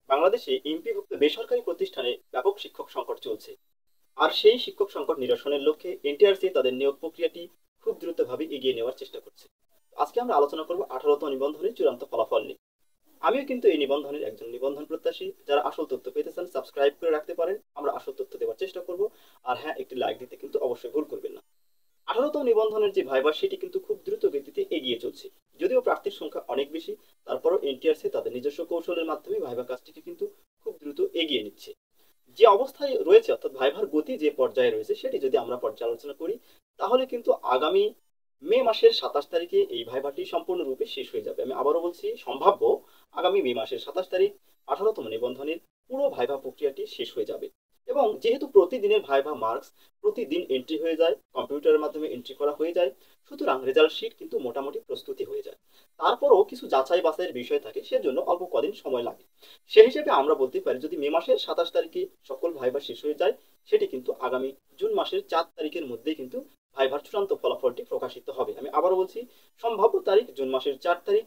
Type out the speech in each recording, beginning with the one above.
বাংলাদেশে এমপিভুক্ত বেসরকারি প্রতিষ্ঠানে ব্যাপক শিক্ষক সংকট চলছে। আর সেই শিক্ষক সংকট নিরসনের লক্ষ্যে এনটিআরসি তাদের নিয়োগ প্রক্রিয়াটি খুব দ্রুতভাবে এগিয়ে নেওয়ার চেষ্টা করছে। আজকে আমরা আলোচনা করব 18তম নিবন্ধনের চূড়ান্ত ফলাফল নিয়ে। আমিও কিন্তু এই নিবন্ধনের একজন নিবন্ধন প্রত্যাশী। যারা আসল তথ্য পেতে চান সাবস্ক্রাইব করে রাখতে পারেন, আমরা আসল তথ্য দেওয়ার চেষ্টা করব। আর হ্যাঁ, একটি লাইক দিতে কিন্তু অবশ্যই ভুল করবেন না। 18তম নিবন্ধনের যে ভাইবা সেটি কিন্তু খুব দ্রুত গতিতে এগিয়ে চলছে। যদিও প্রার্থীর সংখ্যা অনেক বেশি, তারপরও এনটিআরসি তাদের নিজস্ব কৌশলের মাধ্যমে ভাইবা কাজটিকে কিন্তু খুব দ্রুত এগিয়ে নিচ্ছে। যে অবস্থায় রয়েছে অর্থাৎ ভাইভার গতি যে পর্যায়ে রয়েছে সেটি যদি আমরা পর্যালোচনা করি, তাহলে কিন্তু আগামী মে মাসের 27 তারিখে এই ভাইভাটি সম্পূর্ণরূপে শেষ হয়ে যাবে। আমি আবারও বলছি, সম্ভাব্য আগামী মে মাসের 27 তারিখ 18তম নিবন্ধনের পুরো ভাইভা প্রক্রিয়াটি শেষ হয়ে যাবে। এবং যেহেতু প্রতিদিনের ভাইভা মার্কস প্রতিদিন এন্ট্রি হয়ে যায়, কম্পিউটারের মাধ্যমে এন্ট্রি করা হয়ে যায়, সুতরাং রেজাল্ট শিট কিন্তু মোটামুটি প্রস্তুতি হয়ে যায়। তারপরও কিছু যাচাই বাছাইয়ের বিষয় থাকে, সেজন্য অল্প কদিন সময় লাগে। সেই হিসেবে আমরা বলতে পারি, যদি মে মাসের 27 তারিখে সকল ভাইভা শেষ হয়ে যায়, সেটি কিন্তু আগামী জুন মাসের 4 তারিখের মধ্যেই কিন্তু ভাইভার চূড়ান্ত ফলাফলটি প্রকাশিত হবে। আমি আবারও বলছি, সম্ভাব্য তারিখ জুন মাসের 4 তারিখ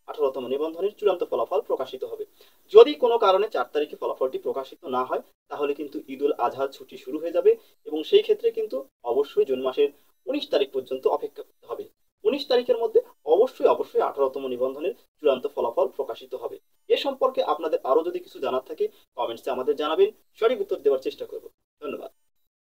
18তম নিবন্ধনের চূড়ান্ত ফলাফল প্রকাশিত হবে। যদি কোনো কারণে 4 তারিখে ফলাফলটি প্রকাশিত না হয়, তাহলে কিন্তু ঈদুল আজহার ছুটি শুরু হয়ে যাবে এবং সেই ক্ষেত্রে কিন্তু অবশ্যই জুন মাসের 19 তারিখ পর্যন্ত অপেক্ষা করতে হবে। 19 তারিখের মধ্যে অবশ্যই অবশ্যই 18তম নিবন্ধনের চূড়ান্ত ফলাফল প্রকাশিত হবে। এ সম্পর্কে আপনাদের আরো যদি কিছু জানার থাকে, কমেন্টসে আমাদের জানাবেন, সঠিক উত্তর দেওয়ার চেষ্টা করব। ধন্যবাদ।